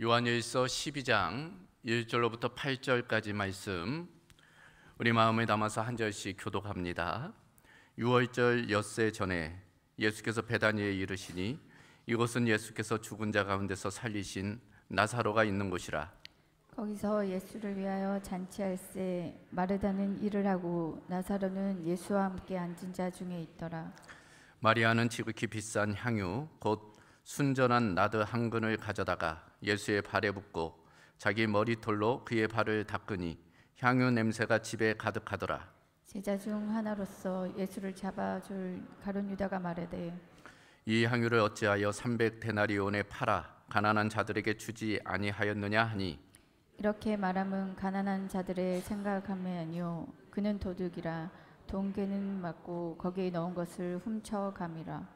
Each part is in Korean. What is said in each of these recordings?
요한일서 12장 1절로부터 8절까지 말씀 우리 마음에 담아서 한 절씩 교독합니다. 유월절 엿새 전에 예수께서 베다니에 이르시니 이곳은 예수께서 죽은 자 가운데서 살리신 나사로가 있는 곳이라. 거기서 예수를 위하여 잔치할새 마르다는 일을 하고 나사로는 예수와 함께 앉은 자 중에 있더라. 마리아는 지극히 비싼 향유 곧 순전한 나드 한 근을 가져다가 예수의 발에 붓고 자기 머리털로 그의 발을 닦으니 향유 냄새가 집에 가득하더라. 제자 중 하나로서 예수를 잡아줄 가룟 유다가 말하되 이 향유를 어찌하여 300데나리온에 팔아 가난한 자들에게 주지 아니하였느냐 하니, 이렇게 말함은 가난한 자들의 생각함이 아니요 그는 도둑이라 돈괴는 맞고 거기에 넣은 것을 훔쳐감이라.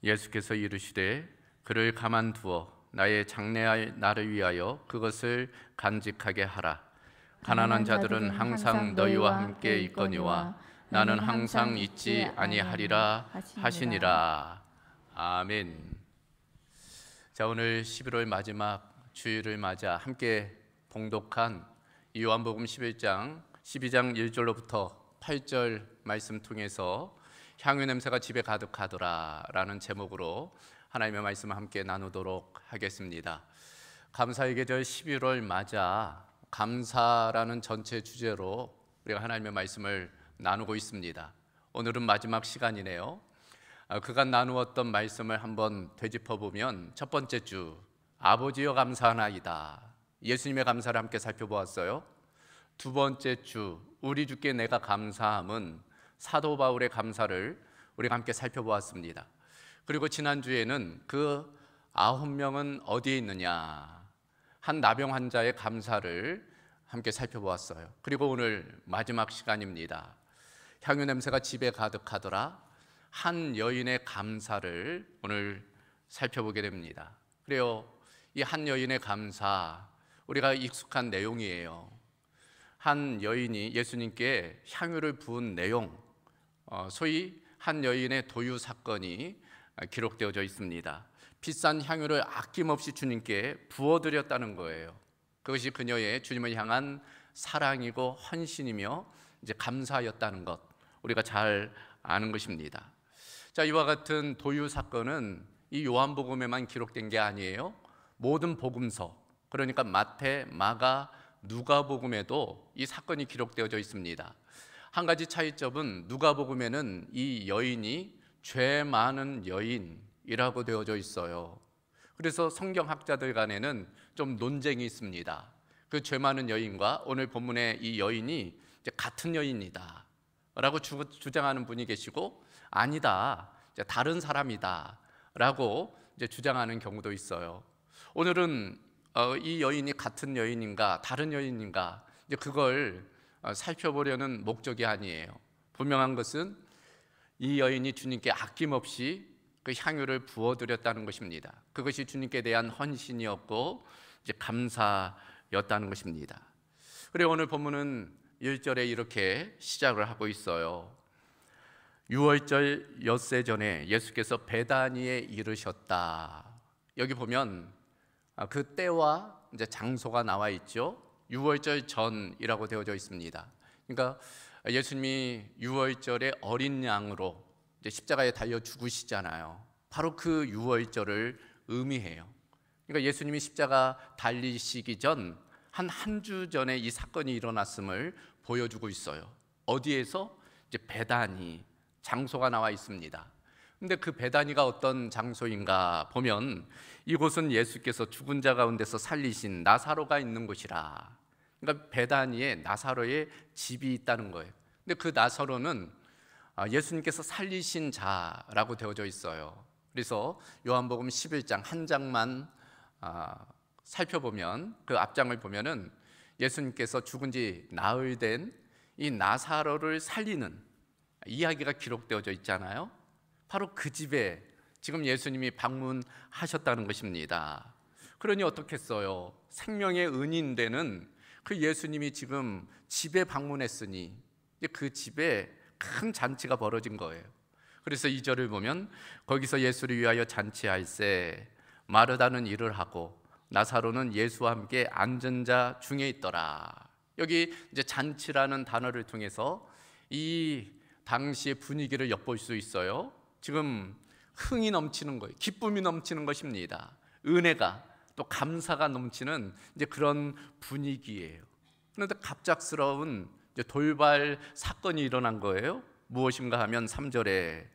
예수께서 이르시되 그를 가만두어 나의 장래할 나를 위하여 그것을 간직하게 하라. 가난한 자들은 항상 너희와 함께 있거니와 나는 항상 있지 아니하리라 하시니라. 아멘. 자, 오늘 11월 마지막 주일을 맞아 함께 봉독한 요한복음 12장 1절로부터 8절 말씀 통해서 향유 냄새가 집에 가득하더라 라는 제목으로 하나님의 말씀을 함께 나누도록 하겠습니다. 감사의 계절 11월 맞아 감사라는 전체 주제로 우리가 하나님의 말씀을 나누고 있습니다. 오늘은 마지막 시간이네요. 그간 나누었던 말씀을 한번 되짚어보면 첫 번째 주 아버지여 감사하나이다, 예수님의 감사를 함께 살펴보았어요. 두 번째 주 우리 주께 내가 감사함은 사도 바울의 감사를 우리가 함께 살펴보았습니다. 그리고 지난주에는 그 9명은 어디에 있느냐, 한 나병 환자의 감사를 함께 살펴보았어요. 그리고 오늘 마지막 시간입니다. 향유 냄새가 집에 가득하더라, 한 여인의 감사를 오늘 살펴보게 됩니다. 그래요, 이 한 여인의 감사 우리가 익숙한 내용이에요. 한 여인이 예수님께 향유를 부은 내용, 소위 한 여인의 도유 사건이 기록되어져 있습니다. 비싼 향유를 아낌없이 주님께 부어드렸다는 거예요. 그것이 그녀의 주님을 향한 사랑이고 헌신이며 이제 감사였다는 것, 우리가 잘 아는 것입니다. 자, 이와 같은 도유 사건은 이 요한복음에만 기록된 게 아니에요. 모든 복음서, 그러니까 마태, 마가, 누가복음에도 이 사건이 기록되어져 있습니다. 한 가지 차이점은 누가복음에는 이 여인이 죄 많은 여인이라고 되어져 있어요. 그래서 성경학자들 간에는 좀 논쟁이 있습니다. 그 죄 많은 여인과 오늘 본문의 이 여인이 이제 같은 여인이다 라고 주장하는 분이 계시고, 아니다, 이제 다른 사람이다 라고 이제 주장하는 경우도 있어요. 오늘은 이 여인이 같은 여인인가 다른 여인인가, 이제 그걸 살펴보려는 목적이 아니에요. 분명한 것은 이 여인이 주님께 아낌없이 그 향유를 부어드렸다는 것입니다. 그것이 주님께 대한 헌신이었고 이제 감사였다는 것입니다. 그리고 오늘 본문은 1절에 이렇게 시작을 하고 있어요. 유월절 엿새 전에 예수께서 베다니에 이르셨다. 여기 보면 그 때와 이제 장소가 나와 있죠. 유월절 전이라고 되어져 있습니다. 그러니까 예수님이 유월절에 어린 양으로 이제 십자가에 달려 죽으시잖아요. 바로 그 유월절을 의미해요. 그러니까 예수님이 십자가 달리시기 전 한 주 전에 이 사건이 일어났음을 보여주고 있어요. 어디에서? 이제 베다니, 장소가 나와 있습니다. 근데 그 베다니가 어떤 장소인가 보면 이곳은 예수께서 죽은 자 가운데서 살리신 나사로가 있는 곳이라. 그러니까 베다니에 나사로의 집이 있다는 거예요. 근데 그 나사로는 예수님께서 살리신 자라고 되어져 있어요. 그래서 요한복음 11장 한 장만 살펴보면, 그 앞장을 보면은 예수님께서 죽은 지 나흘 된 이 나사로를 살리는 이야기가 기록되어져 있잖아요. 바로 그 집에 지금 예수님이 방문하셨다는 것입니다. 그러니 어떻겠어요? 생명의 은인 되는 그 예수님이 지금 집에 방문했으니 그 집에 큰 잔치가 벌어진 거예요. 그래서 2절을 보면 거기서 예수를 위하여 잔치할새 마르다는 일을 하고 나사로는 예수와 함께 앉은 자 중에 있더라. 여기 이제 잔치라는 단어를 통해서 이 당시의 분위기를 엿볼 수 있어요. 지금 흥이 넘치는 거예요. 기쁨이 넘치는 것입니다. 은혜가 또 감사가 넘치는 이제 그런 분위기예요. 그런데 갑작스러운 이제 돌발 사건이 일어난 거예요. 무엇인가 하면 3절에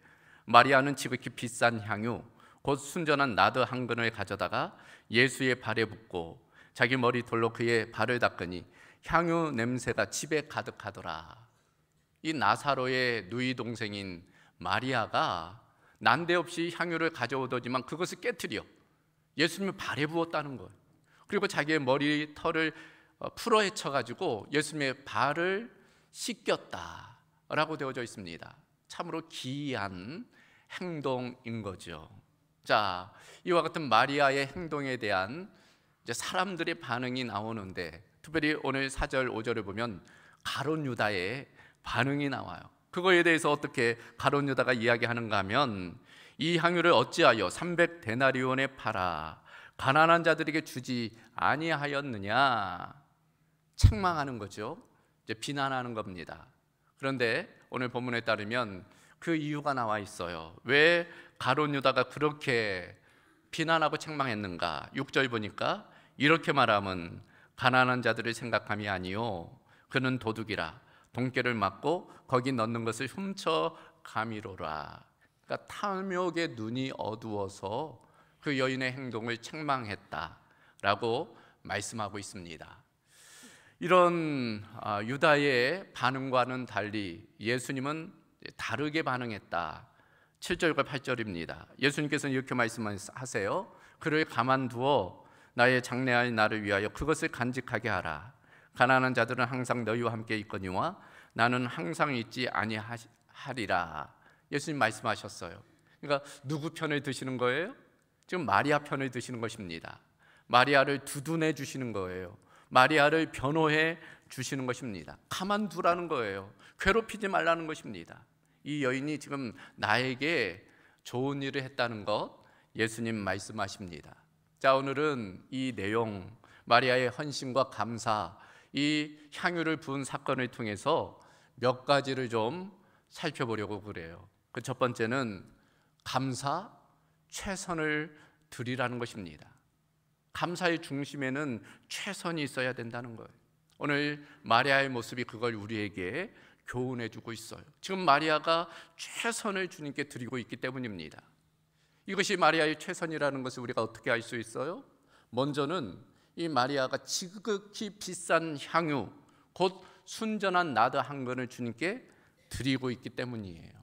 마리아는 지극히 비싼 향유 곧 순전한 나드 한 근을 가져다가 예수의 발에 붓고 자기 머리돌로 그의 발을 닦으니 향유 냄새가 집에 가득하더라. 이 나사로의 누이 동생인 마리아가 난데없이 향유를 가져오더니만 그것을 깨트려 예수님의 발에 부었다는 거예요. 그리고 자기의 머리털을 풀어헤쳐가지고 예수님의 발을 씻겼다라고 되어져 있습니다. 참으로 기이한 행동인 거죠. 자, 이와 같은 마리아의 행동에 대한 이제 사람들의 반응이 나오는데, 특별히 오늘 4절, 5절을 보면 가룟 유다의 반응이 나와요. 그거에 대해서 어떻게 가룟 유다가 이야기하는가 하면, 이 향유를 어찌하여 300데나리온에 팔아 가난한 자들에게 주지 아니하였느냐, 책망하는 거죠. 이제 비난하는 겁니다. 그런데 오늘 본문에 따르면 그 이유가 나와 있어요. 왜 가룟 유다가 그렇게 비난하고 책망했는가? 6절 보니까 이렇게 말하면 가난한 자들을 생각함이 아니요 그는 도둑이라 돈깨를 맞고 거기 넣는 것을 훔쳐 가미로라. 그러니까 탐욕의 눈이 어두워서 그 여인의 행동을 책망했다라고 말씀하고 있습니다. 이런 유다의 반응과는 달리 예수님은 다르게 반응했다. 7절과 8절입니다. 예수님께서는 이렇게 말씀하세요. 그를 가만두어 나의 장래할 나를 위하여 그것을 간직하게 하라. 가난한 자들은 항상 너희와 함께 있거니와 나는 항상 있지 아니하리라. 예수님 말씀하셨어요. 그러니까 누구 편을 드시는 거예요? 지금 마리아 편을 드시는 것입니다. 마리아를 두둔해 주시는 거예요. 마리아를 변호해 주시는 것입니다. 가만두라는 거예요. 괴롭히지 말라는 것입니다. 이 여인이 지금 나에게 좋은 일을 했다는 것 예수님 말씀하십니다. 자, 오늘은 이 내용, 마리아의 헌신과 감사, 이 향유를 부은 사건을 통해서 몇 가지를 좀 살펴보려고 그래요. 그 첫 번째는 감사, 최선을 드리라는 것입니다. 감사의 중심에는 최선이 있어야 된다는 거예요. 오늘 마리아의 모습이 그걸 우리에게 교훈해 주고 있어요. 지금 마리아가 최선을 주님께 드리고 있기 때문입니다. 이것이 마리아의 최선이라는 것을 우리가 어떻게 알 수 있어요? 먼저는 이 마리아가 지극히 비싼 향유, 곧 순전한 나드 한 근을 주님께 드리고 있기 때문이에요.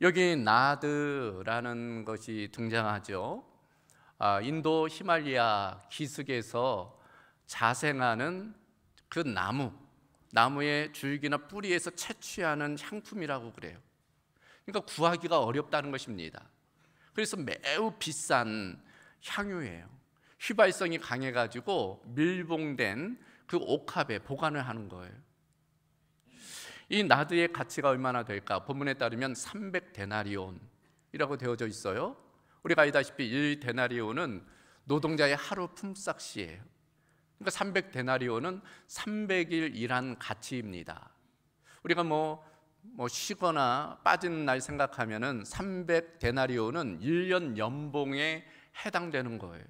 여기 나드라는 것이 등장하죠. 인도 히말리아 기슭에서 자생하는 그 나무의 줄기나 뿌리에서 채취하는 향품이라고 그래요. 그러니까 구하기가 어렵다는 것입니다. 그래서 매우 비싼 향유예요. 휘발성이 강해가지고 밀봉된 그 옥합에 보관을 하는 거예요. 이 나드의 가치가 얼마나 될까? 본문에 따르면 300데나리온이라고 되어져 있어요. 우리가 알다시피 1데나리온은 노동자의 하루 품삯이에요. 그러니까 300데나리온은 300일 일한 가치입니다. 우리가 뭐 쉬거나 빠지는 날 생각하면은 300데나리온은 1년 연봉에 해당되는 거예요.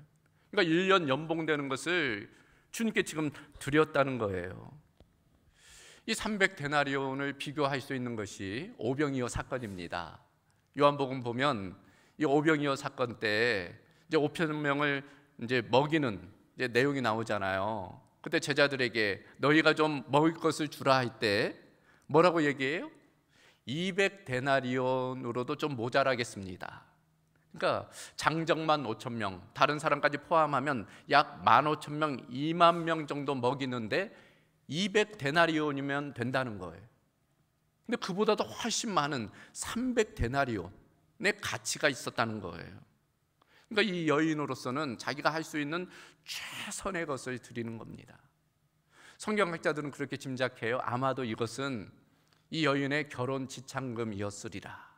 그러니까 1년 연봉 되는 것을 주님께 지금 드렸다는 거예요. 이 300데나리온을 비교할 수 있는 것이 오병이어 사건입니다. 요한복음 보면 이 오병이어 사건 때 이제 5,000명을 이제 먹이는 이제 내용이 나오잖아요. 그때 제자들에게 너희가 좀 먹을 것을 주라 할 때 뭐라고 얘기해요? 200데나리온으로도 좀 모자라겠습니다. 그러니까 장정만 5,000명, 다른 사람까지 포함하면 약 15,000명, 2만 명 정도 먹이는데 200데나리온이면 된다는 거예요. 근데 그보다도 훨씬 많은 300데나리온의 가치가 있었다는 거예요. 그러니까 이 여인으로서는 자기가 할 수 있는 최선의 것을 드리는 겁니다. 성경학자들은 그렇게 짐작해요. 아마도 이것은 이 여인의 결혼 지참금이었으리라.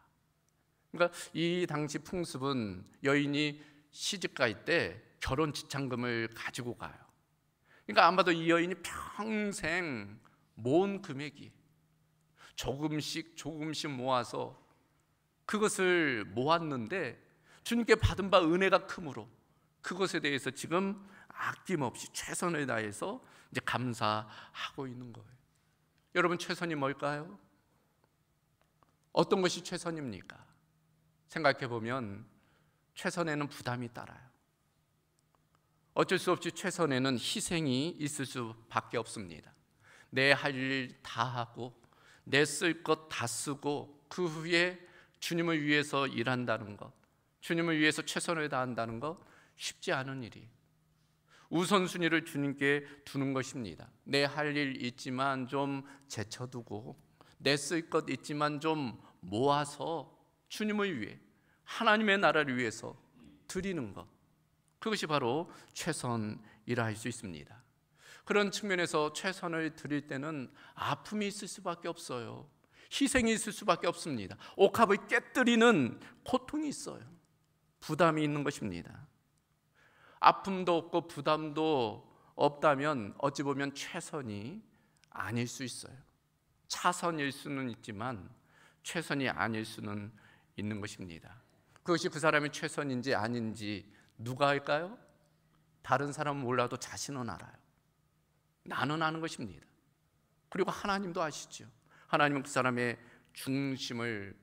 그러니까 이 당시 풍습은 여인이 시집갈 때 결혼 지참금을 가지고 가요. 그러니까 아마도 이 여인이 평생 모은 금액이 조금씩 모아서 그것을 모았는데 주님께 받은 바 은혜가 크므로 그것에 대해서 지금 아낌없이 최선을 다해서 이제 감사하고 있는 거예요. 여러분, 최선이 뭘까요? 어떤 것이 최선입니까? 생각해 보면 최선에는 부담이 따라요. 어쩔 수 없이 최선에는 희생이 있을 수밖에 없습니다. 내 할 일 다 하고 내 쓸 것 다 쓰고 그 후에 주님을 위해서 일한다는 것, 주님을 위해서 최선을 다한다는 것 쉽지 않은 일이. 우선순위를 주님께 두는 것입니다. 내 할 일 있지만 좀 제쳐두고 내 쓸 것 있지만 좀 모아서 주님을 위해, 하나님의 나라를 위해서 드리는 것, 그것이 바로 최선이라 할 수 있습니다. 그런 측면에서 최선을 드릴 때는 아픔이 있을 수밖에 없어요. 희생이 있을 수밖에 없습니다. 옥합을 깨뜨리는 고통이 있어요. 부담이 있는 것입니다. 아픔도 없고 부담도 없다면 어찌 보면 최선이 아닐 수 있어요. 차선일 수는 있지만 최선이 아닐 수는 있는 것입니다. 그것이 그 사람이 최선인지 아닌지 누가 알까요? 다른 사람은 몰라도 자신은 알아요. 나는 아는 것입니다. 그리고 하나님도 아시죠. 하나님은 그 사람의 중심을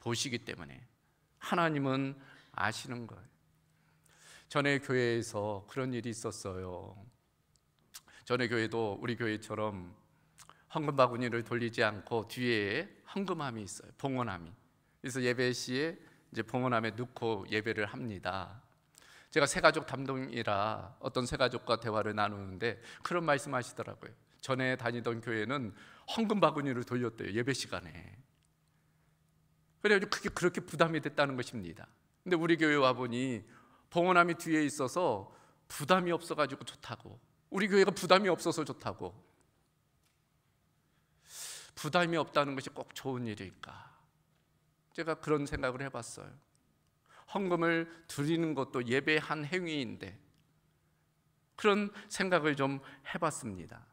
보시기 때문에 하나님은 아시는 거예요. 전에 교회에서 그런 일이 있었어요. 전에 교회도 우리 교회처럼 헌금 바구니를 돌리지 않고 뒤에 헌금함이 있어요. 봉헌함이. 그래서 예배 시에 이제 봉헌함에 넣고 예배를 합니다. 제가 새가족 담당이라 어떤 새가족과 대화를 나누는데 그런 말씀하시더라고요. 전에 다니던 교회는 헌금 바구니를 돌렸대요, 예배 시간에. 그래서 그게 그렇게 부담이 됐다는 것입니다. 근데 우리 교회 와보니 봉헌함이 뒤에 있어서 부담이 없어가지고 좋다고, 우리 교회가 부담이 없어서 좋다고. 부담이 없다는 것이 꼭 좋은 일일까? 제가 그런 생각을 해봤어요. 헌금을 드리는 것도 예배의 한 행위인데 그런 생각을 좀 해봤습니다.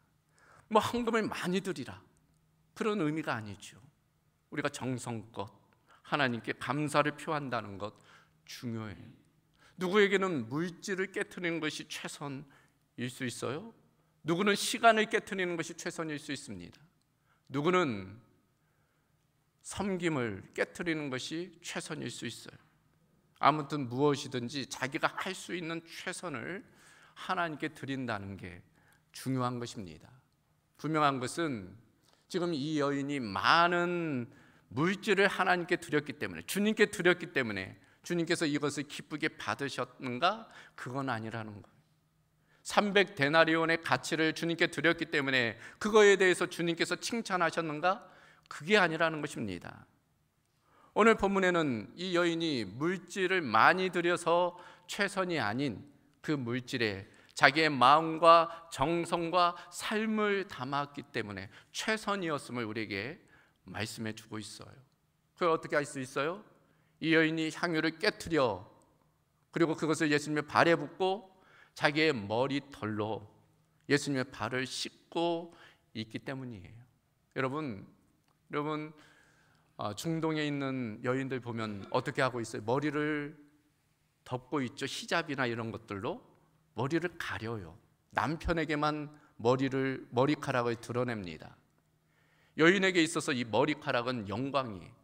뭐 헌금을 많이 드리라, 그런 의미가 아니죠. 우리가 정성껏 하나님께 감사를 표한다는 것 중요해요. 누구에게는 물질을 깨트리는 것이 최선일 수 있어요. 누구는 시간을 깨트리는 것이 최선일 수 있습니다. 누구는 섬김을 깨트리는 것이 최선일 수 있어요. 아무튼 무엇이든지 자기가 할 수 있는 최선을 하나님께 드린다는 게 중요한 것입니다. 분명한 것은 지금 이 여인이 많은 물질을 하나님께 드렸기 때문에, 주님께 드렸기 때문에 주님께서 이것을 기쁘게 받으셨는가? 그건 아니라는 거예요. 300데나리온의 가치를 주님께 드렸기 때문에 그거에 대해서 주님께서 칭찬하셨는가? 그게 아니라는 것입니다. 오늘 본문에는 이 여인이 물질을 많이 들여서 최선이 아닌 그 물질에 자기의 마음과 정성과 삶을 담았기 때문에 최선이었음을 우리에게 말씀해 주고 있어요. 그걸 어떻게 알 수 있어요? 이 여인이 향유를 깨트려 그리고 그것을 예수님의 발에 붓고 자기의 머리털로 예수님의 발을 씻고 있기 때문이에요. 여러분 중동에 있는 여인들 보면 어떻게 하고 있어요? 머리를 덮고 있죠. 히잡이나 이런 것들로 머리를 가려요. 남편에게만 머리카락을 드러냅니다. 여인에게 있어서 이 머리카락은 영광이에요.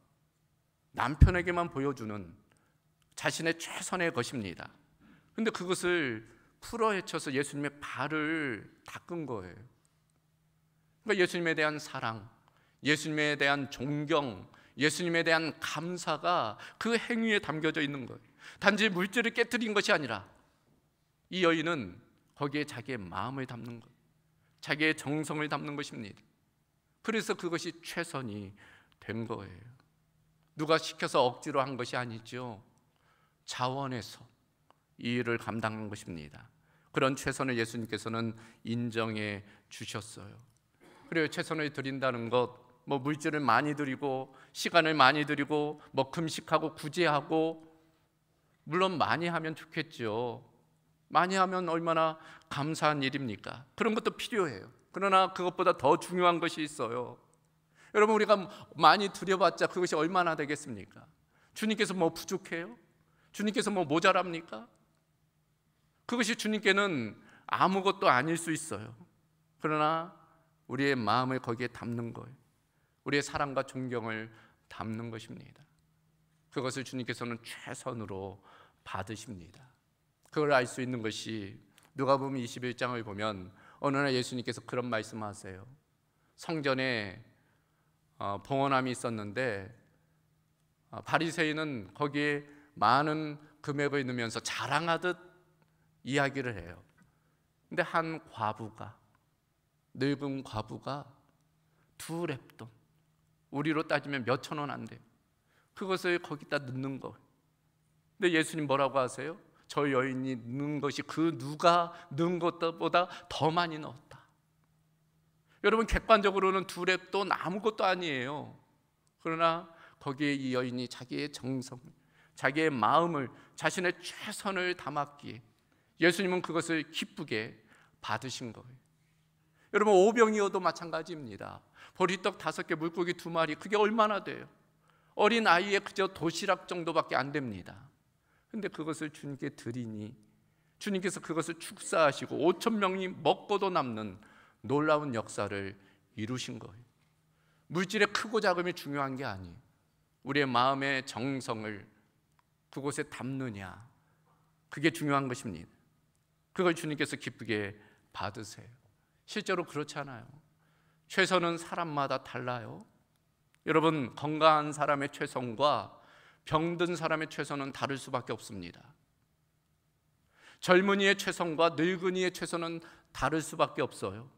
남편에게만 보여주는 자신의 최선의 것입니다. 그런데 그것을 풀어헤쳐서 예수님의 발을 닦은 거예요. 그러니까 예수님에 대한 사랑, 예수님에 대한 존경, 예수님에 대한 감사가 그 행위에 담겨져 있는 거예요. 단지 물질을 깨뜨린 것이 아니라 이 여인은 거기에 자기의 마음을 담는 것, 자기의 정성을 담는 것입니다. 그래서 그것이 최선이 된 거예요. 누가 시켜서 억지로 한 것이 아니죠. 자원해서 이 일을 감당한 것입니다. 그런 최선을 예수님께서는 인정해 주셨어요. 그래요. 최선을 드린다는 것, 뭐 물질을 많이 드리고 시간을 많이 드리고 뭐 금식하고 구제하고, 물론 많이 하면 좋겠죠. 많이 하면 얼마나 감사한 일입니까? 그런 것도 필요해요. 그러나 그것보다 더 중요한 것이 있어요. 여러분, 우리가 많이 드려봤자 그것이 얼마나 되겠습니까? 주님께서 뭐 부족해요? 주님께서 뭐 모자랍니까? 그것이 주님께는 아무것도 아닐 수 있어요. 그러나 우리의 마음을 거기에 담는 거예요. 우리의 사랑과 존경을 담는 것입니다. 그것을 주님께서는 최선으로 받으십니다. 그걸 알 수 있는 것이 누가복음 21장을 보면 어느 날 예수님께서 그런 말씀하세요. 성전에 봉헌함이 있었는데 바리새인은 거기에 많은 금액을 넣으면서 자랑하듯 이야기를 해요. 근데 한 과부가, 늙은 과부가 2렙돈, 우리로 따지면 몇천 원 안 돼요. 그것을 거기다 넣는 거예요. 근데 예수님 뭐라고 하세요? 저 여인이 넣은 것이 그 누가 넣은 것보다 더 많이 넣었다. 여러분, 객관적으로는 2렙돈 아무것도 아니에요. 그러나 거기에 이 여인이 자기의 정성, 자기의 마음을, 자신의 최선을 담았기에 예수님은 그것을 기쁘게 받으신 거예요. 여러분, 오병이어도 마찬가지입니다. 보리떡 5개, 물고기 2마리, 그게 얼마나 돼요? 어린 아이의 그저 도시락 정도밖에 안 됩니다. 근데 그것을 주님께 드리니 주님께서 그것을 축사하시고 5,000명이 먹고도 남는 놀라운 역사를 이루신 거예요. 물질의 크고 작음이 중요한 게 아니에요. 우리의 마음의 정성을 그곳에 담느냐, 그게 중요한 것입니다. 그걸 주님께서 기쁘게 받으세요. 실제로 그렇잖아요. 최선은 사람마다 달라요. 여러분, 건강한 사람의 최선과 병든 사람의 최선은 다를 수밖에 없습니다. 젊은이의 최선과 늙은이의 최선은 다를 수밖에 없어요.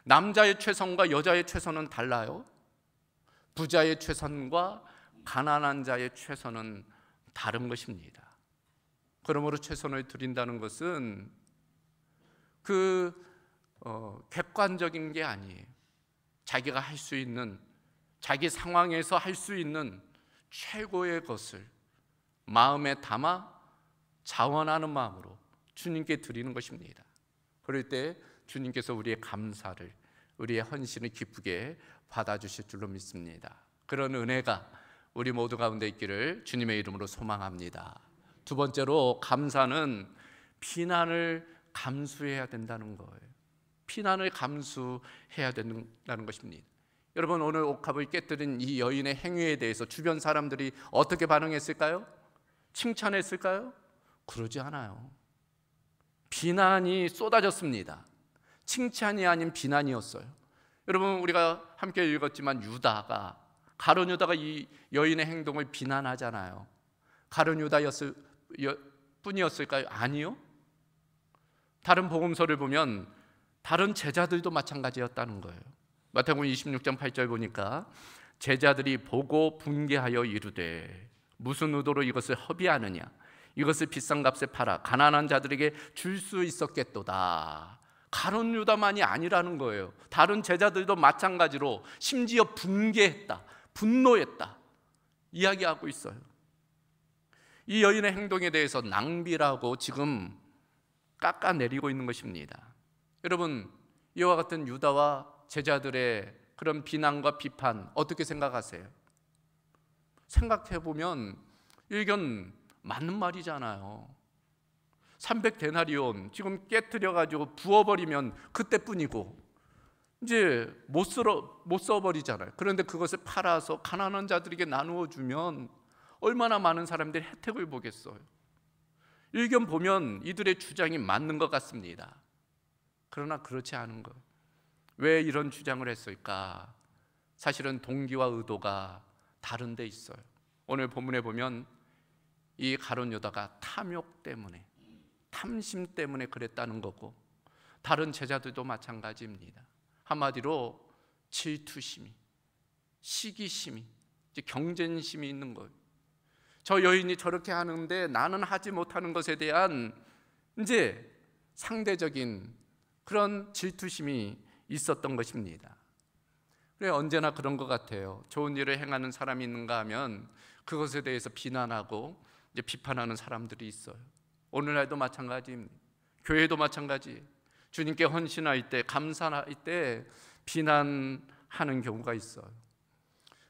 남자의 최선과 여자의 최선은 달라요. 부자의 최선과 가난한 자의 최선은 다른 것입니다. 그러므로 최선을 드린다는 것은 객관적인 게 아니에요. 자기가 할 수 있는, 자기 상황에서 할 수 있는 최고의 것을 마음에 담아 자원하는 마음으로 주님께 드리는 것입니다. 그럴 때 주님께서 우리의 감사를, 우리의 헌신을 기쁘게 받아주실 줄로 믿습니다. 그런 은혜가 우리 모두 가운데 있기를 주님의 이름으로 소망합니다. 2번째로, 감사는 비난을 감수해야 된다는 거예요. 비난을 감수해야 된다는 것입니다. 여러분, 오늘 옥합을 깨뜨린 이 여인의 행위에 대해서 주변 사람들이 어떻게 반응했을까요? 칭찬했을까요? 그러지 않아요. 비난이 쏟아졌습니다. 칭찬이 아닌 비난이었어요. 여러분, 우리가 함께 읽었지만 가룟 유다가 이 여인의 행동을 비난하잖아요. 가룟 유다였을 뿐이었을까요? 아니요. 다른 복음서를 보면 다른 제자들도 마찬가지였다는 거예요. 마태복음 26장 8절 보니까 제자들이 보고 분개하여 이르되 무슨 의도로 이것을 허비하느냐, 이것을 비싼 값에 팔아 가난한 자들에게 줄 수 있었겠도다. 가룟 유다만이 아니라는 거예요. 다른 제자들도 마찬가지로 심지어 분개했다, 분노했다 이야기하고 있어요. 이 여인의 행동에 대해서 낭비라고 지금 깎아내리고 있는 것입니다. 여러분, 이와 같은 유다와 제자들의 그런 비난과 비판 어떻게 생각하세요? 생각해보면 일견 맞는 말이잖아요. 300데나리온 지금 깨트려가지고 부어버리면 그때뿐이고 이제 못 써버리잖아요. 그런데 그것을 팔아서 가난한 자들에게 나누어 주면 얼마나 많은 사람들이 혜택을 보겠어요. 일견 보면 이들의 주장이 맞는 것 같습니다. 그러나 그렇지 않은 거예요. 왜 이런 주장을 했을까? 사실은 동기와 의도가 다른 데 있어요. 오늘 본문에 보면 이 가룟 유다가 탐욕 때문에, 탐심 때문에 그랬다는 거고, 다른 제자들도 마찬가지입니다. 한마디로 질투심이, 시기심이, 경쟁심이 있는 거예요. 저 여인이 저렇게 하는데 나는 하지 못하는 것에 대한 이제 상대적인 그런 질투심이 있었던 것입니다. 그래, 언제나 그런 것 같아요. 좋은 일을 행하는 사람이 있는가 하면 그것에 대해서 비난하고 이제 비판하는 사람들이 있어요. 오늘날도 마찬가지입니다. 교회도 마찬가지. 주님께 헌신할 때, 감사할 때 비난하는 경우가 있어요.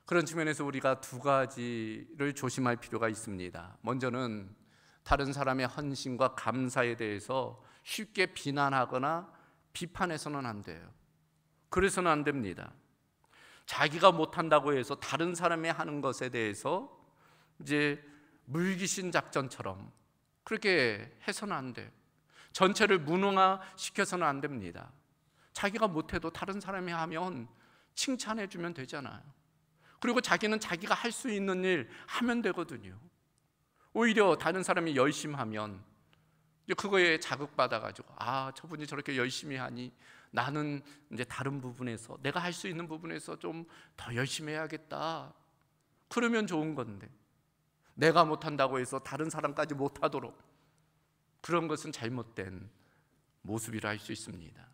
그런 측면에서 우리가 두 가지를 조심할 필요가 있습니다. 먼저는 다른 사람의 헌신과 감사에 대해서 쉽게 비난하거나 비판해서는 안 돼요. 그래서는 안 됩니다. 자기가 못한다고 해서 다른 사람이 하는 것에 대해서 이제 물귀신 작전처럼 그렇게 해서는 안 돼요. 전체를 무능화시켜서는 안 됩니다. 자기가 못해도 다른 사람이 하면 칭찬해 주면 되잖아요. 그리고 자기는 자기가 할 수 있는 일 하면 되거든요. 오히려 다른 사람이 열심히 하면 그거에 자극받아가지고 저분이 저렇게 열심히 하니 나는 이제 다른 부분에서 내가 할 수 있는 부분에서 좀 더 열심히 해야겠다. 그러면 좋은 건데 내가 못한다고 해서 다른 사람까지 못하도록 그런 것은 잘못된 모습이라 할 수 있습니다.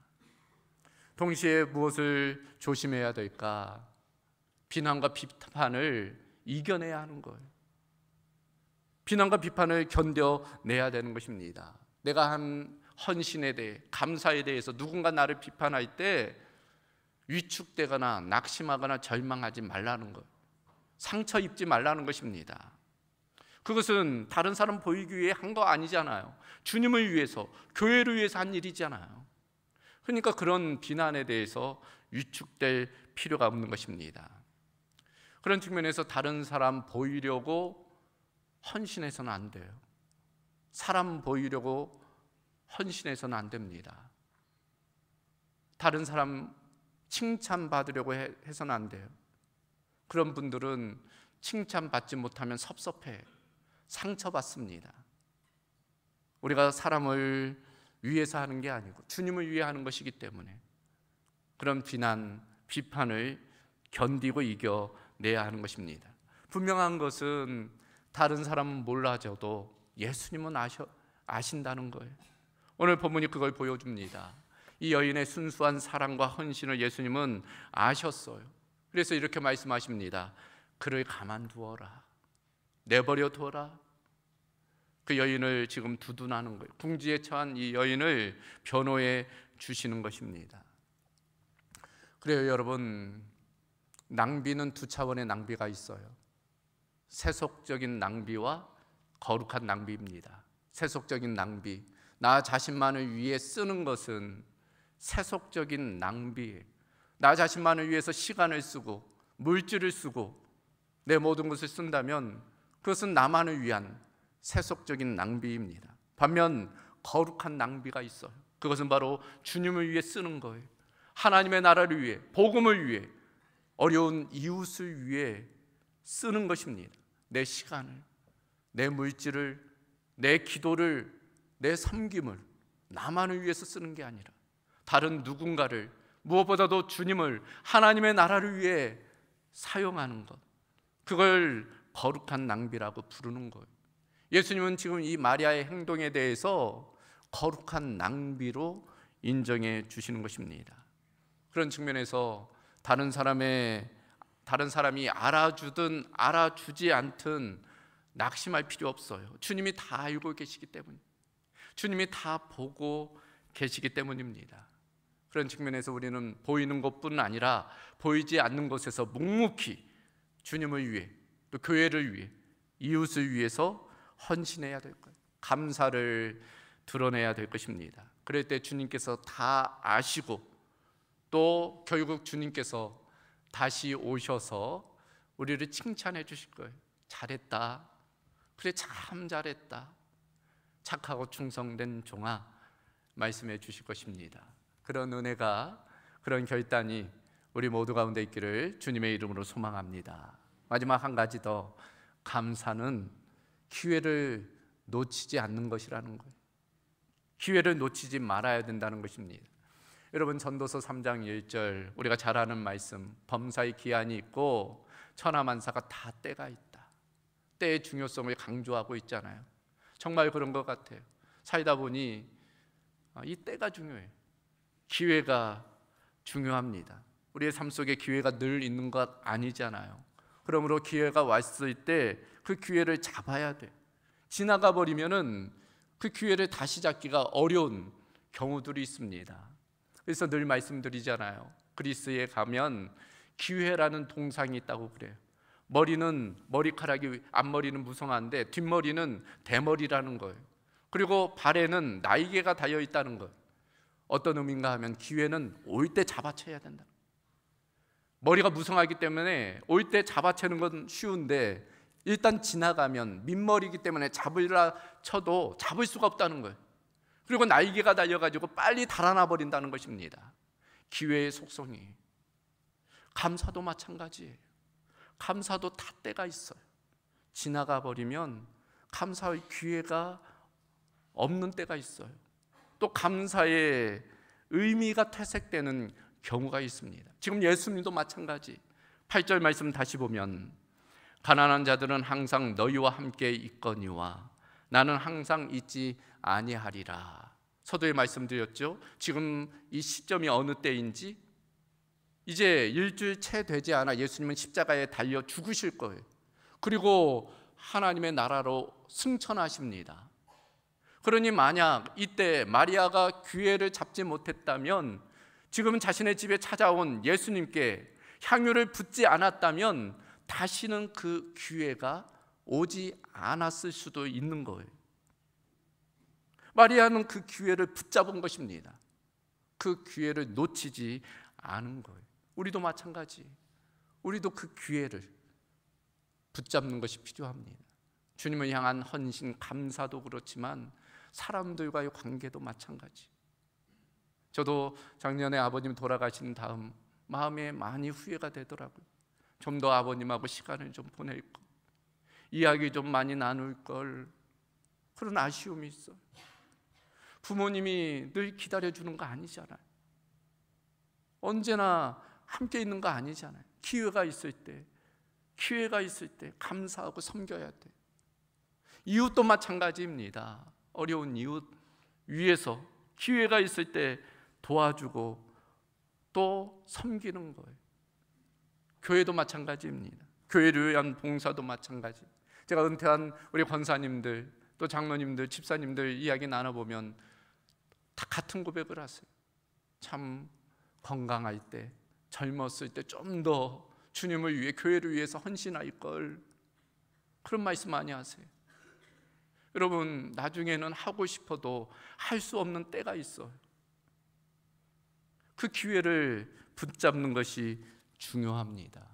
동시에 무엇을 조심해야 될까? 비난과 비판을 이겨내야 하는 거예요. 비난과 비판을 견뎌내야 되는 것입니다. 내가 한 헌신에 대해, 감사에 대해서 누군가 나를 비판할 때 위축되거나 낙심하거나 절망하지 말라는 것, 상처 입지 말라는 것입니다. 그것은 다른 사람 보이기 위해 한 거 아니잖아요. 주님을 위해서, 교회를 위해서 한 일이잖아요. 그러니까 그런 비난에 대해서 위축될 필요가 없는 것입니다. 그런 측면에서 다른 사람 보이려고 헌신해서는 안 돼요. 사람 보이려고 헌신해서는 안 됩니다. 다른 사람 칭찬받으려고 해서는 안 돼요. 그런 분들은 칭찬받지 못하면 섭섭해, 상처받습니다. 우리가 사람을 위해서 하는 게 아니고 주님을 위해 하는 것이기 때문에 그런 비난, 비판을 견디고 이겨내야 하는 것입니다. 분명한 것은 다른 사람은 몰라줘도 예수님은 아신다는 거예요. 오늘 본문이 그걸 보여줍니다. 이 여인의 순수한 사랑과 헌신을 예수님은 아셨어요. 그래서 이렇게 말씀하십니다. 그를 가만두어라, 내버려 두어라. 그 여인을 지금 두둔하는 거예요. 궁지에 처한 이 여인을 변호해 주시는 것입니다. 그래요, 여러분. 낭비는 두 차원의 낭비가 있어요. 세속적인 낭비와 거룩한 낭비입니다. 세속적인 낭비, 나 자신만을 위해 쓰는 것은 세속적인 낭비예요. 나 자신만을 위해서 시간을 쓰고 물질을 쓰고 내 모든 것을 쓴다면 그것은 나만을 위한 세속적인 낭비입니다. 반면 거룩한 낭비가 있어요. 그것은 바로 주님을 위해 쓰는 거예요. 하나님의 나라를 위해, 복음을 위해, 어려운 이웃을 위해 쓰는 것입니다. 내 시간을, 내 물질을, 내 기도를, 내 섬김을 나만을 위해서 쓰는 게 아니라 다른 누군가를, 무엇보다도 주님을, 하나님의 나라를 위해 사용하는 것, 그걸 거룩한 낭비라고 부르는 거예요. 예수님은 지금 이 마리아의 행동에 대해서 거룩한 낭비로 인정해 주시는 것입니다. 그런 측면에서 다른 사람이 알아주든 알아주지 않든 낙심할 필요 없어요. 주님이 다 알고 계시기 때문에, 주님이 다 보고 계시기 때문입니다. 그런 측면에서 우리는 보이는 것뿐 아니라 보이지 않는 곳에서 묵묵히 주님을 위해, 또 교회를 위해, 이웃을 위해서 헌신해야 될 거예요. 감사를 드러내야 될 것입니다. 그럴 때 주님께서 다 아시고 또 결국 주님께서 다시 오셔서 우리를 칭찬해 주실 거예요. 잘했다. 그래, 참 잘했다. 착하고 충성된 종아, 말씀해 주실 것입니다. 그런 은혜가, 그런 결단이 우리 모두 가운데 있기를 주님의 이름으로 소망합니다. 마지막 한 가지 더, 감사는 기회를 놓치지 않는 것이라는 거예요. 기회를 놓치지 말아야 된다는 것입니다. 여러분, 전도서 3장 1절 우리가 잘 아는 말씀, 범사의 기한이 있고 천하만사가 다 때가 있다. 때의 중요성을 강조하고 있잖아요. 정말 그런 것 같아요. 살다 보니 이 때가 중요해요. 기회가 중요합니다. 우리의 삶 속에 기회가 늘 있는 것 아니잖아요. 그러므로 기회가 왔을 때 그 기회를 잡아야 돼. 지나가 버리면은 그 기회를 다시 잡기가 어려운 경우들이 있습니다. 그래서 늘 말씀드리잖아요. 그리스에 가면 기회라는 동상이 있다고 그래요. 머리카락이 앞머리는 무성한데 뒷머리는 대머리라는 거예요. 그리고 발에는 날개가 달려 있다는 거예요. 어떤 의미인가 하면 기회는 올 때 잡아채야 된다. 머리가 무성하기 때문에 올 때 잡아채는 건 쉬운데 일단 지나가면 민머리이기 때문에 잡으라 쳐도 잡을 수가 없다는 거예요. 그리고 날개가 달려가지고 빨리 달아나 버린다는 것입니다. 기회의 속성이. 감사도 마찬가지예요. 감사도 다 때가 있어요. 지나가 버리면 감사의 기회가 없는 때가 있어요. 또 감사의 의미가 퇴색되는 경우가 있습니다. 지금 예수님도 마찬가지. 8절 말씀 다시 보면 가난한 자들은 항상 너희와 함께 있거니와 나는 항상 있지 아니하리라. 서두에 말씀드렸죠. 지금 이 시점이 어느 때인지 이제 일주일 채 되지 않아 예수님은 십자가에 달려 죽으실 거예요. 그리고 하나님의 나라로 승천하십니다. 그러니 만약 이때 마리아가 기회를 잡지 못했다면 지금 자신의 집에 찾아온 예수님께 향유를 붓지 않았다면 다시는 그 기회가 오지 않았을 수도 있는 거예요. 마리아는 그 기회를 붙잡은 것입니다. 그 기회를 놓치지 않은 거예요. 우리도 마찬가지. 우리도 그 기회를 붙잡는 것이 필요합니다. 주님을 향한 헌신, 감사도 그렇지만 사람들과의 관계도 마찬가지. 저도 작년에 아버님 돌아가신 다음 마음에 많이 후회가 되더라고요. 좀 더 아버님하고 시간을 좀 보낼 걸, 이야기 좀 많이 나눌 걸, 그런 아쉬움이 있어요. 부모님이 늘 기다려주는 거 아니잖아요. 언제나 함께 있는 거 아니잖아요. 기회가 있을 때 감사하고 섬겨야 돼. 이웃도 마찬가지입니다. 어려운 이웃 위해서 기회가 있을 때 도와주고 또 섬기는 거예요. 교회도 마찬가지입니다. 교회를 위한 봉사도 마찬가지. 제가 은퇴한 우리 권사님들 또 장로님들, 집사님들 이야기 나눠보면 다 같은 고백을 하세요. 참 건강할 때, 젊었을 때 좀 더 주님을 위해, 교회를 위해서 헌신할 걸, 그런 말씀 많이 하세요. 여러분, 나중에는 하고 싶어도 할 수 없는 때가 있어요. 그 기회를 붙잡는 것이 중요합니다.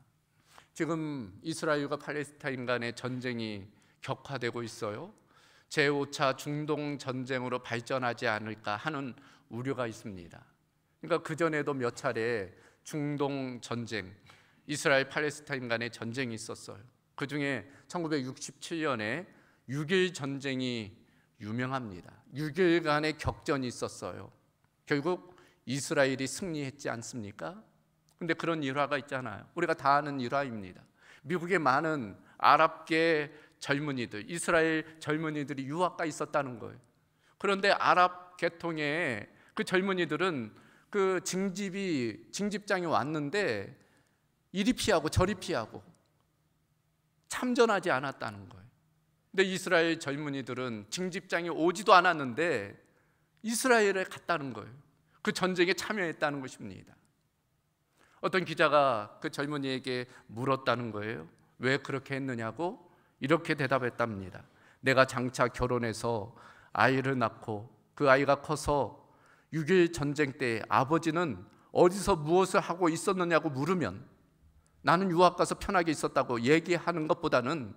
지금 이스라엘과 팔레스타인 간의 전쟁이 격화되고 있어요. 제5차 중동 전쟁으로 발전하지 않을까 하는 우려가 있습니다. 그러니까 그전에도 몇 차례 중동 전쟁, 이스라엘 팔레스타인 간의 전쟁이 있었어요. 그 중에 1967년에 6.1 전쟁이 유명합니다. 6일간의 격전이 있었어요. 결국 이스라엘이 승리했지 않습니까? 근데 그런 일화가 있잖아요. 우리가 다 아는 일화입니다. 미국의 많은 아랍계 젊은이들, 이스라엘 젊은이들이 유학가 있었다는 거예요. 그런데 아랍 계통의 그 젊은이들은 그 징집장이 왔는데 이리 피하고 저리 피하고 참전하지 않았다는 거예요. 근데 이스라엘 젊은이들은 징집장이 오지도 않았는데 이스라엘에 갔다는 거예요. 그 전쟁에 참여했다는 것입니다. 어떤 기자가 그 젊은이에게 물었다는 거예요. 왜 그렇게 했느냐고? 이렇게 대답했답니다. 내가 장차 결혼해서 아이를 낳고 그 아이가 커서 6.1 전쟁 때 아버지는 어디서 무엇을 하고 있었느냐고 물으면 나는 유학 가서 편하게 있었다고 얘기하는 것보다는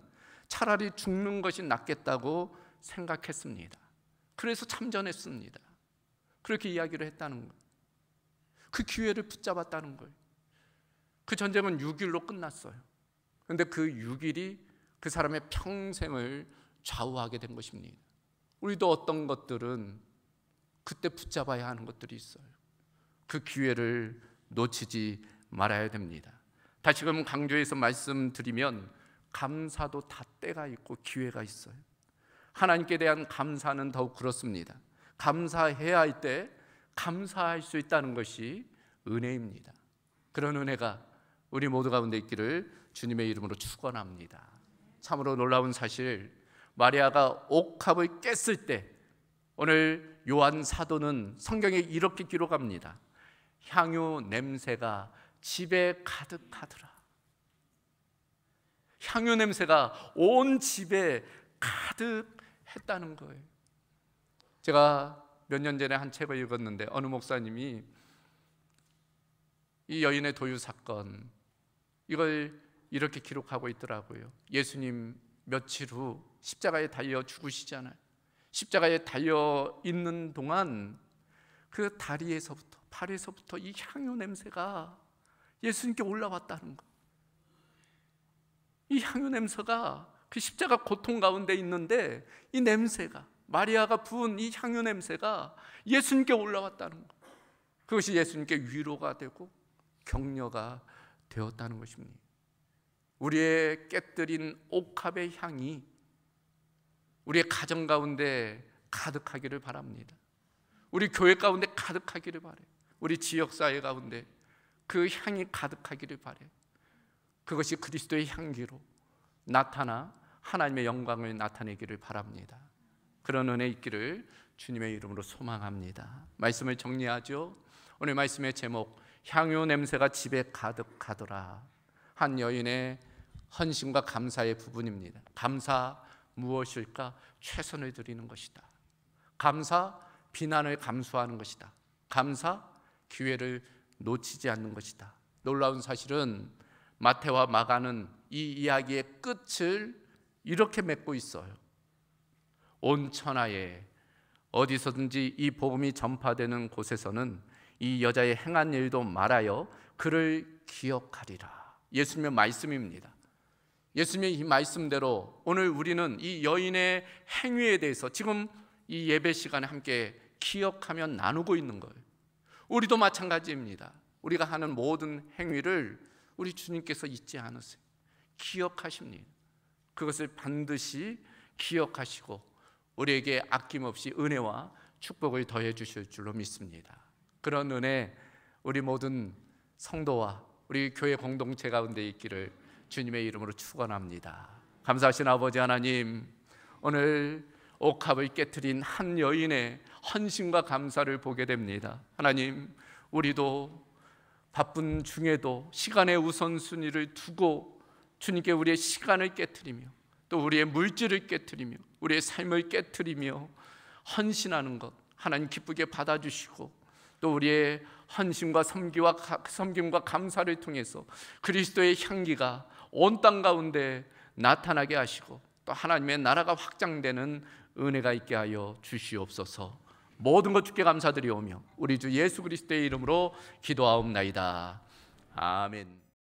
차라리 죽는 것이 낫겠다고 생각했습니다. 그래서 참전했습니다. 그렇게 이야기를 했다는 거예요. 그 기회를 붙잡았다는 거예요. 그 전쟁은 6일로 끝났어요. 그런데 그 6일이 그 사람의 평생을 좌우하게 된 것입니다. 우리도 어떤 것들은 그때 붙잡아야 하는 것들이 있어요. 그 기회를 놓치지 말아야 됩니다. 다시금 강조해서 말씀드리면 감사도 다 때가 있고 기회가 있어요. 하나님께 대한 감사는 더욱 그렇습니다. 감사해야 할 때 감사할 수 있다는 것이 은혜입니다. 그런 은혜가 우리 모두 가운데 있기를 주님의 이름으로 축원합니다. 참으로 놀라운 사실, 마리아가 옥합을 깼을 때 오늘 요한 사도는 성경에 이렇게 기록합니다. 향유 냄새가 집에 가득하더라. 향유 냄새가 온 집에 가득했다는 거예요. 제가 몇 년 전에 한 책을 읽었는데 어느 목사님이 이 여인의 도유 사건, 이걸 이렇게 기록하고 있더라고요. 예수님 며칠 후 십자가에 달려 죽으시잖아요. 십자가에 달려 있는 동안 그 다리에서부터 발에서부터 이 향유 냄새가 예수님께 올라왔다는 거. 이 향유 냄새가 그 십자가 고통 가운데 있는데 이 냄새가, 마리아가 부은 이 향유 냄새가 예수님께 올라왔다는 거. 그것이 예수님께 위로가 되고 격려가 되었다는 것입니다. 우리의 깨뜨린 옥합의 향이 우리의 가정 가운데 가득하기를 바랍니다. 우리 교회 가운데 가득하기를 바라요. 우리 지역사회 가운데 그 향이 가득하기를 바라요. 그것이 그리스도의 향기로 나타나 하나님의 영광을 나타내기를 바랍니다. 그런 은혜 있기를 주님의 이름으로 소망합니다. 말씀을 정리하죠. 오늘 말씀의 제목, 향유 냄새가 집에 가득하더라. 한 여인의 헌신과 감사의 부분입니다. 감사 무엇일까? 최선을 드리는 것이다. 감사, 비난을 감수하는 것이다. 감사, 기회를 놓치지 않는 것이다. 놀라운 사실은 마태와 마가는 이 이야기의 끝을 이렇게 맺고 있어요. 온 천하에 어디서든지 이 복음이 전파되는 곳에서는 이 여자의 행한 일도 말하여 그를 기억하리라. 예수님의 말씀입니다. 예수님의 이 말씀대로 오늘 우리는 이 여인의 행위에 대해서 지금 이 예배 시간에 함께 기억하며 나누고 있는 거예요. 우리도 마찬가지입니다. 우리가 하는 모든 행위를 우리 주님께서 잊지 않으세요. 기억하십니다. 그것을 반드시 기억하시고 우리에게 아낌없이 은혜와 축복을 더해 주실 줄로 믿습니다. 그런 은혜 우리 모든 성도와 우리 교회 공동체 가운데 있기를 주님의 이름으로 축원합니다. 감사하신 아버지 하나님, 오늘 옥합을 깨트린 한 여인의 헌신과 감사를 보게 됩니다. 하나님, 우리도 바쁜 중에도 시간의 우선순위를 두고 주님께 우리의 시간을 깨트리며 또 우리의 물질을 깨트리며 우리의 삶을 깨트리며 헌신하는 것 하나님 기쁘게 받아주시고 또 우리의 헌신과 섬김과 감사를 통해서 그리스도의 향기가 온 땅 가운데 나타나게 하시고 또 하나님의 나라가 확장되는 은혜가 있게 하여 주시옵소서. 모든 것 주께 감사드리오며 우리 주 예수 그리스도의 이름으로 기도하옵나이다. 아멘.